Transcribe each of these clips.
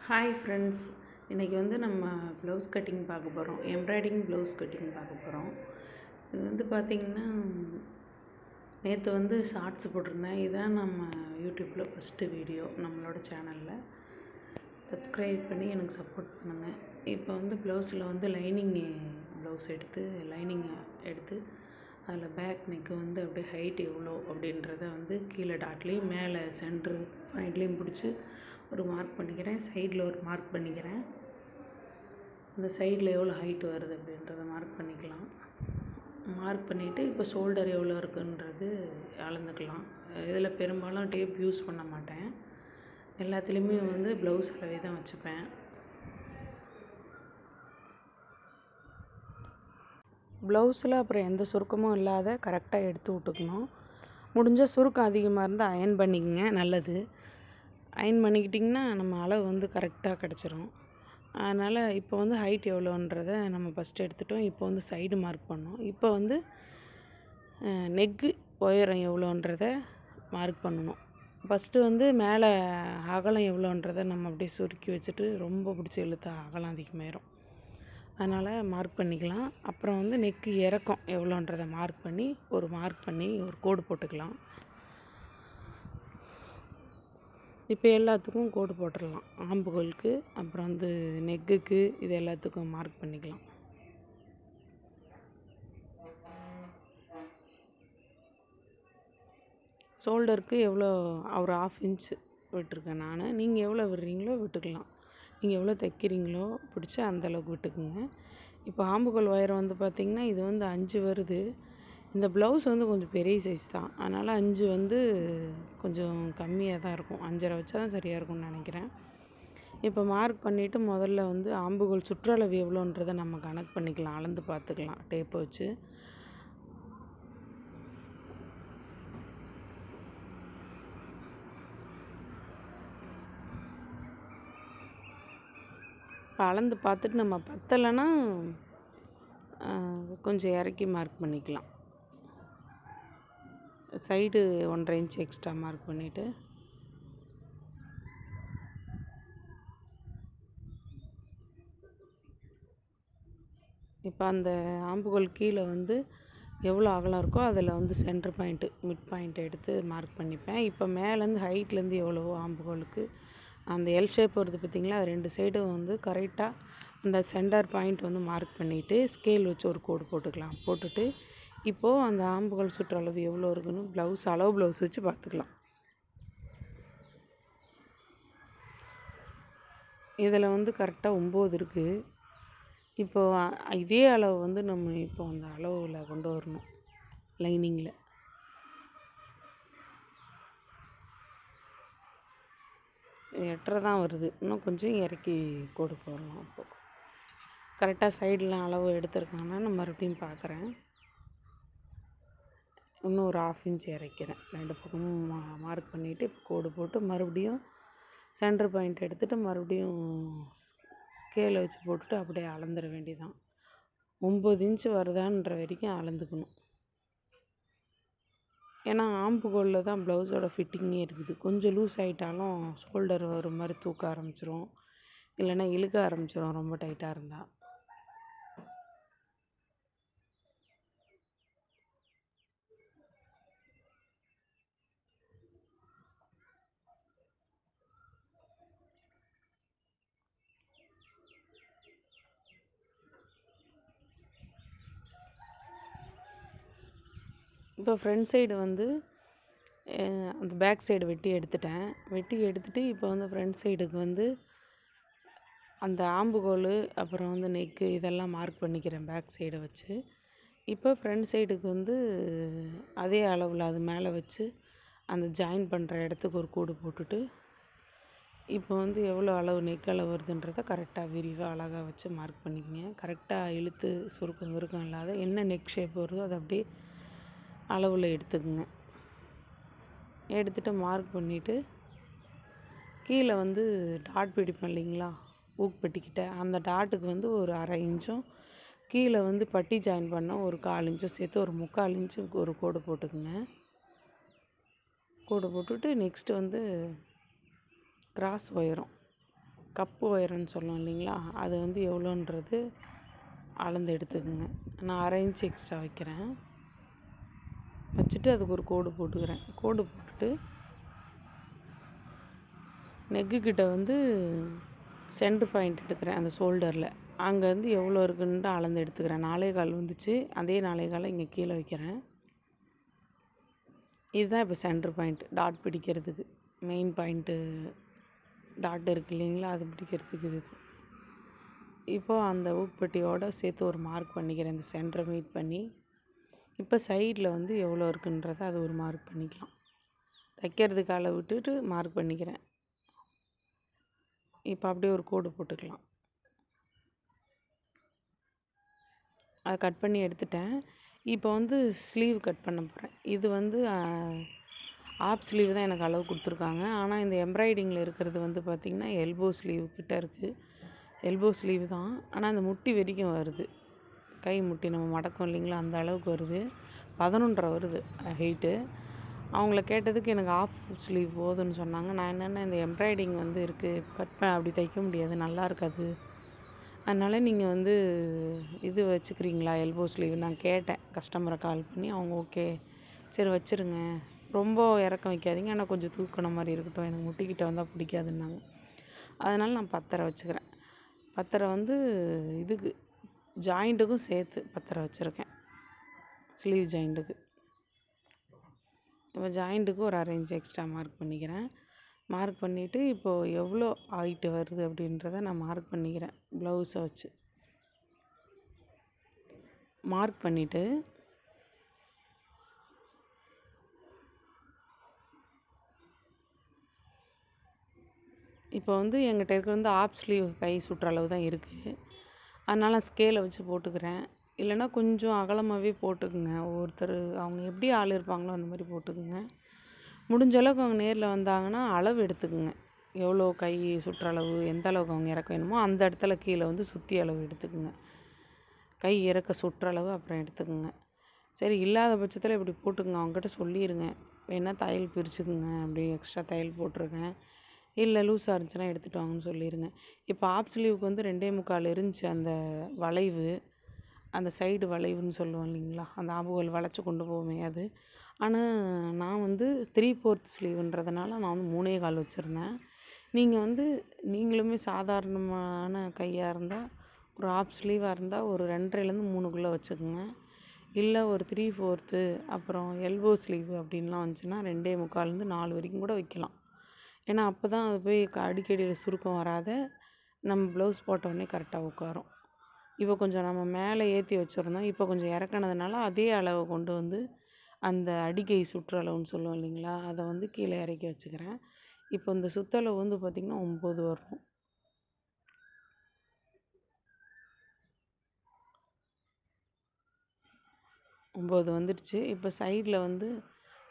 Hi friends, இன்றைக்கி வந்து நம்ம ப்ளவுஸ் கட்டிங் பார்க்க போகிறோம். எம்ப்ராய்டிங் ப்ளவுஸ் கட்டிங் பார்க்க போகிறோம். இது வந்து பார்த்திங்கன்னா நேற்று வந்து ஷார்ட்ஸ் போட்டிருந்தேன். இதுதான் நம்ம யூடியூப்பில் ஃபஸ்ட்டு வீடியோ நம்மளோட சேனலில். சப்ஸ்கிரைப் பண்ணி எனக்கு சப்போர்ட் பண்ணுங்கள். இப்போ வந்து ப்ளவுஸில் வந்து ப்ளவுஸ் லைனிங்கை எடுத்து அதில் பேக் நெக்கு வந்து அப்படியே ஹைட் எவ்வளோ அப்படின்றத வந்து கீழே டாட்லேயும் மேலே சென்ட்ரு பாயிண்ட்லேயும் பிடிச்சி ஒரு மார்க் பண்ணிக்கிறேன். சைடில் ஒரு மார்க் பண்ணிக்கிறேன். அந்த சைடில் எவ்வளோ ஹைட் வருது அப்படின்றத மார்க் பண்ணிக்கலாம். மார்க் பண்ணிவிட்டு இப்போ ஷோல்டர் எவ்வளோ இருக்குன்றது அளந்துக்கலாம். இதில் பெரும்பாலும் டேப் யூஸ் பண்ண மாட்டேன். எல்லாத்துலேயுமே வந்து ப்ளவுஸ் அளவே தான் வச்சுப்பேன். ப்ளவுஸில் அப்புறம் எந்த சுருக்கமும் இல்லாத கரெக்டாக எடுத்து விட்டுக்கணும். முடிஞ்சால் சுருக்கம் அதிகமாக இருந்தால் அயர்ன் பண்ணிக்கங்க, நல்லது. அயர்ன் பண்ணிக்கிட்டிங்கன்னா நம்ம அளவு வந்து கரெக்டாக கிடச்சிரும். அதனால் இப்போ வந்து ஹைட் எவ்வளோன்றதை நம்ம ஃபஸ்ட்டு எடுத்துட்டோம். இப்போ வந்து சைடு மார்க் பண்ணோம். இப்போ வந்து நெக்கு உயரம் எவ்வளோன்றதை மார்க் பண்ணணும். ஃபஸ்ட்டு வந்து மேலே அகலம் எவ்வளோன்றதை நம்ம அப்படியே சுருக்கி வச்சுட்டு ரொம்ப பிடிச்சி இழுத்தா அகலம் அதிகமாயிரும். அதனால் மார்க் பண்ணிக்கலாம். அப்புறம் வந்து நெக்கு இறக்கம் எவ்வளோன்றதை மார்க் பண்ணி ஒரு கோடு போட்டுக்கலாம். இப்போ எல்லாத்துக்கும் கோடு போட்டுடலாம். ஆம்புகளுக்கு அப்புறம் வந்து நெக்குக்கு இது எல்லாத்துக்கும் மார்க் பண்ணிக்கலாம். ஷோல்டருக்கு எவ்வளோ ஒரு 1/2 இன்ச்சு விட்டுருக்கேன் நான். நீங்கள் எவ்வளோ விடுறீங்களோ விட்டுக்கலாம். நீங்கள் எவ்வளோ தைக்கிறீங்களோ பிடிச்சி அந்தளவுக்கு விட்டுக்குங்க. இப்போ ஆம்புகள் உயரம் வந்து பார்த்திங்கன்னா இது வந்து 5 வருது. இந்த ப்ளவுஸ் வந்து கொஞ்சம் பெரிய சைஸ் தான். அதனால் 5 வந்து கொஞ்சம் கம்மியாக தான் இருக்கும். 5.5 வச்சா தான் சரியாக இருக்கும்னு நினைக்கிறேன். இப்போ மார்க் பண்ணிவிட்டு முதல்ல வந்து ஆம்புகள் சுற்றளவு எவ்வளோன்றதை நம்ம கணக்கு பண்ணிக்கலாம். அளந்து பார்த்துக்கலாம் டேப்பை வச்சு. இப்போ அளந்து பார்த்துட்டு நம்ம பத்தலைன்னா கொஞ்சம் இறக்கி மார்க் பண்ணிக்கலாம். சைடு 1.5 இன்ச் எக்ஸ்ட்ரா மார்க் பண்ணிவிட்டு இப்போ அந்த ஆம்புகள் கீழே வந்து எவ்வளோ அகலம் இருக்கோ அதில் வந்து சென்டர் பாயிண்ட்டு மிட் பாயிண்ட்டை எடுத்து மார்க் பண்ணிப்பேன். இப்போ மேலேருந்து ஹைட்லேருந்து எவ்வளவோ ஆம்புகளுக்கு அந்த எல் ஷேப் வருது பார்த்திங்களா, அது 2 சைடும் வந்து கரெக்டாக அந்த சென்டர் பாயிண்ட் வந்து மார்க் பண்ணிவிட்டு ஸ்கேல் வச்சு ஒரு கோடு போட்டுக்கலாம். போட்டுட்டு இப்போது அந்த ஆம்புகள் சுற்றளவு எவ்வளோ இருக்குன்னு அளவு ப்ளவுஸ் வச்சு பார்த்துக்கலாம். இதில் வந்து கரெக்டாக 9 இருக்குது. இப்போது இதே அளவு வந்து நம்ம இப்போ அந்த அளவில் கொண்டு வரணும். லைனிங்கில் 8.5 தான் வருது. இன்னும் கொஞ்சம் இறக்கி கோடு போடலாம். அப்போது கரெக்டாக சைடெலாம் அளவு எடுத்துருக்காங்கன்னா நான் மறுபடியும் பார்க்குறேன். இன்னும் ஒரு 1/2 இன்ச் இறக்கிறேன். 2 பக்கமும் மார்க் பண்ணிவிட்டு கோடு போட்டு மறுபடியும் சென்டர் பாயிண்ட் எடுத்துகிட்டு மறுபடியும் ஸ்கேலை வச்சு போட்டுட்டு அப்படியே அளந்துட வேண்டியதான். 9 இன்ச்சு வருதான்ற வரைக்கும் அளந்துக்கணும். ஏன்னா ஆம்புகோலில் தான் ப்ளவுஸோட ஃபிட்டிங்கே இருக்குது. கொஞ்சம் லூஸ் ஆகிட்டாலும் ஷோல்டர் ஒரு மாதிரி தூக்க ஆரம்பிச்சிரும், இல்லைன்னா இழுக்க ஆரம்பிச்சிரும் ரொம்ப டைட்டாக இருந்தால். இப்போ ஃப்ரண்ட் சைடு வந்து அந்த பேக் சைடு வெட்டி எடுத்துகிட்டு இப்போ வந்து ஃப்ரண்ட் சைடுக்கு வந்து அந்த ஆம்புகோல் அப்புறம் வந்து நெக்கு இதெல்லாம் மார்க் பண்ணிக்கிறேன் பேக் சைடை வச்சு. இப்போ ஃப்ரண்ட் சைடுக்கு வந்து அதே அளவில் அது மேலே வச்சு அந்த ஜாயின் பண்ணுற இடத்துக்கு ஒரு கோடு போட்டுட்டு இப்போ வந்து எவ்வளோ அளவு நெக் அளவு வருதுன்றதை கரெக்டாக விரிவாக அழகாக வச்சு மார்க் பண்ணிக்கங்க. கரெக்டாக இழுத்து சுருக்கம் இல்லாத என்ன நெக் ஷேப் வருதோ அதை அப்படியே அளவில் எடுத்துக்குங்க. எடுத்துகிட்டு மார்க் பண்ணிவிட்டு கீழே வந்து டாட் பிடிப்பேன் இல்லைங்களா, ஊக்குப்பட்டிக்கிட்ட அந்த டாட்டுக்கு வந்து ஒரு 1/2 இன்ச்சும் கீழே வந்து பட்டி ஜாயின் பண்ண ஒரு 1/4 இன்ச்சும் சேர்த்து ஒரு 3/4 இன்ச்சுக்கு ஒரு கோடு போட்டுக்குங்க. கோடு போட்டுட்டு நெக்ஸ்ட்டு வந்து கிராஸ் உயரம் கப்பு ஒயருன்னு சொல்லுவோம் இல்லைங்களா, அது வந்து எவ்வளோன்றது அளந்து எடுத்துக்கோங்க. நான் 1/2 இன்ச் எக்ஸ்ட்ரா வைக்கிறேன். வச்சுட்டு அதுக்கு ஒரு கோடு போட்டுக்கிறேன். கோடு போட்டுட்டு நெக்குக்கிட்ட வந்து சென்டர் பாயிண்ட் எடுக்கிறேன். அந்த ஷோல்டரில் அங்கேருந்து எவ்வளோ இருக்குன்ட்டு அளந்து எடுத்துக்கிறேன். 4.25 வந்துச்சு. அதே 4.25 இங்கே கீழே வைக்கிறேன். இதுதான் இப்போ சென்டர் பாயிண்ட், டாட் பிடிக்கிறதுக்கு. மெயின் பாயிண்ட்டு டாட் இருக்குது இல்லைங்களா, அது பிடிக்கிறதுக்கு இது. இப்போது அந்த ஊக்குப்பட்டியோடு சேர்த்து ஒரு மார்க் பண்ணிக்கிறேன், இந்த சென்டரை மீட் பண்ணி. இப்போ சைடில் வந்து எவ்வளோ இருக்குன்றதை அது ஒரு மார்க் பண்ணிக்கலாம். தைக்கிறதுக்கு அளவு விட்டுட்டு மார்க் பண்ணிக்கிறேன். இப்போ அப்படியே ஒரு கோடு போட்டுக்கலாம். அதை கட் பண்ணி எடுத்துட்டேன். இப்போ வந்து ஸ்லீவ் கட் பண்ண போகிறேன். இது வந்து ஆப் ஸ்லீவ் தான் எனக்கு அளவு கொடுத்துருக்காங்க. ஆனால் இந்த எம்ப்ராய்டிங்கில் இருக்கிறது வந்து பார்த்திங்கன்னா எல்போ ஸ்லீவ் கிட்ட இருக்குது. எல்போ ஸ்லீவ் தான், ஆனால் அந்த முட்டி வரைக்கும் வருது. கை முட்டி நம்ம மடக்கம் இல்லைங்களா, அந்த அளவுக்கு வருது. 11.5 வருது ஹைட்டு. அவங்கள கேட்டதுக்கு எனக்கு ஆஃப் ஸ்லீவ் போதுன்னு சொன்னாங்க. நான் என்னென்ன இந்த எம்ப்ராய்டிங் வந்து இருக்குது, அப்படி தைக்க முடியாது, நல்லா இருக்காது. அதனால் நீங்கள் வந்து இது வச்சுக்கிறீங்களா எல்போ ஸ்லீவ் நான் கேட்டேன். கஸ்டமரை கால் பண்ணி அவங்க ஓகே சரி வச்சுருங்க, ரொம்ப இறக்கம் வைக்காதீங்க, ஆனால் கொஞ்சம் தூக்கின மாதிரி இருக்கட்டும், எனக்கு முட்டிக்கிட்ட வந்தால் பிடிக்காதுன்னாங்க. அதனால் நான் 10.5 வச்சுக்கிறேன். 10.5 வந்து இதுக்கு ஜாயிண்ட்டுக்கும் சேர்த்து 10.5 வச்சுருக்கேன், ஸ்லீவ் ஜாயிண்ட்டுக்கு. இப்போ ஜாயிண்ட்டுக்கு ஒரு 1/2 இன்ச் எக்ஸ்ட்ரா மார்க் பண்ணிக்கிறேன். மார்க் பண்ணிவிட்டு இப்போது எவ்வளோ ஹைட்டு வருது அப்படின்றத நான் மார்க் பண்ணிக்கிறேன். ப்ளவுஸை வச்சு மார்க் பண்ணிவிட்டு இப்போ வந்து எங்கிட்ட இருக்கிற வந்து ஆப் ஸ்லீவ் கை சுற்றுற அளவு தான் இருக்குது. அதனால் நான் ஸ்கேலை வச்சு போட்டுக்கிறேன். இல்லைன்னா கொஞ்சம் அகலமாகவே போட்டுக்குங்க. ஒவ்வொருத்தர் அவங்க எப்படி ஆள் இருப்பாங்களோ அந்த மாதிரி போட்டுக்குங்க. முடிஞ்ச அளவுக்கு அவங்க நேரில் வந்தாங்கன்னா அளவு எடுத்துக்குங்க. எவ்வளோ கை சுற்றளவு, எந்த அளவுக்கு அவங்க இறக்க வேணுமோ அந்த இடத்துல கீழே வந்து சுற்றி அளவு எடுத்துக்குங்க. கை இறக்க சுற்றளவு அப்புறம் எடுத்துக்குங்க. சரி, இல்லாத பட்சத்தில் இப்படி போட்டுக்குங்க. அவங்ககிட்ட சொல்லிடுங்க, வேணால் தையல் பிரிச்சுக்குங்க, அப்படி எக்ஸ்ட்ரா தையல் போட்டிருக்கேன், இல்லை லூஸாக இருந்துச்சுன்னா எடுத்துகிட்டு வாங்கன்னு சொல்லிடுங்க. இப்போ ஆப் ஸ்லீவுக்கு வந்து 2.25 இருந்துச்சு அந்த வளைவு, அந்த சைடு வளைவுன்னு சொல்லுவோம் இல்லைங்களா, அந்த ஆம்புகள் வளைச்சி கொண்டு போவோமே அது. ஆனால் நான் வந்து 3/4 ஸ்லீவுன்றதுனால நான் வந்து 3.25 வச்சுருந்தேன். நீங்கள் வந்து நீங்களுமே சாதாரணமான கையாக இருந்தால் ஒரு ஆஃப் ஸ்லீவாக இருந்தால் ஒரு 2.5லேருந்து 3க்குள்ளே வச்சுக்கோங்க. இல்லை ஒரு 3/4 அப்புறம் எல்போ ஸ்லீவ் அப்படின்லாம் வந்துச்சுன்னா 2.25லேருந்து 4 வரைக்கும் கூட வைக்கலாம். ஏன்னா அப்போ தான் அது போய் அடிக்கடி சுருக்கம் வராத நம்ம ப்ளவுஸ் போட்டோடனே கரெக்டாக உட்காரும். இப்போ கொஞ்சம் நம்ம மேலே ஏற்றி வச்சுருந்தோம், இப்போ கொஞ்சம் இறக்குனதுனால அதே அளவை கொண்டு வந்து அந்த அடிக்கை சுற்றளவுன்னு சொல்லுவோம் இல்லைங்களா, அதை வந்து கீழே இறக்கி வச்சுக்கிறேன். இப்போ இந்த சுற்றளவு வந்து பார்த்திங்கன்னா 9 வரும். 9 வந்துடுச்சு. இப்போ சைடில் வந்து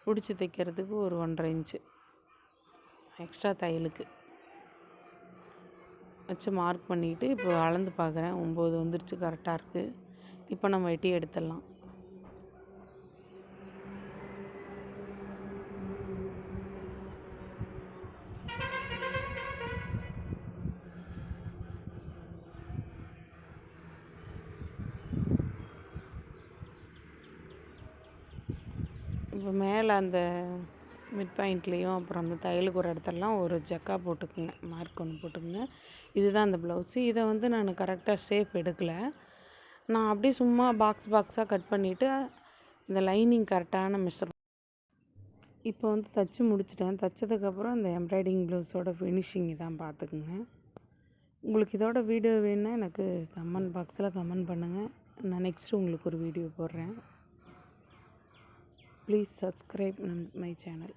பிடிச்சி தைக்கிறதுக்கு ஒரு 1.5 இன்ச்சு எக்ஸ்ட்ரா தையலுக்கு வச்சு மார்க் பண்ணிவிட்டு இப்போ அளந்து பார்க்குறேன். 9 வந்துடுச்சு, கரெக்டாக இருக்குது. இப்போ நம்ம வெட்டி எடுத்துடலாம். இப்போ மேலே அந்த மிட் பாயிண்ட்லேயும் அப்புறம் அந்த தையலுக்கு ஒரு இடத்துலலாம் ஒரு ஜக்கா போட்டுக்குங்க, மார்க் ஒன்று போட்டுக்குங்க. இதுதான் அந்த ப்ளவுஸு. இதை வந்து நான் கரெக்டாக ஷேப் எடுக்கலை, நான் அப்படியே சும்மா பாக்ஸாக கட் பண்ணிவிட்டு இந்த லைனிங் கரெக்டான மெஷர். இப்போ வந்து தைச்சி முடிச்சிட்டேன். தைச்சதுக்கப்புறம் இந்த எம்ப்ராய்டிங் ப்ளவுஸோட ஃபினிஷிங் இதான் பார்த்துக்குங்க. உங்களுக்கு இதோட வீடியோ வேணுன்னா எனக்கு கமெண்ட் பாக்ஸில் கமெண்ட் பண்ணுங்கள். நான் நெக்ஸ்ட்டு உங்களுக்கு ஒரு வீடியோ போடுறேன். Please subscribe my channel.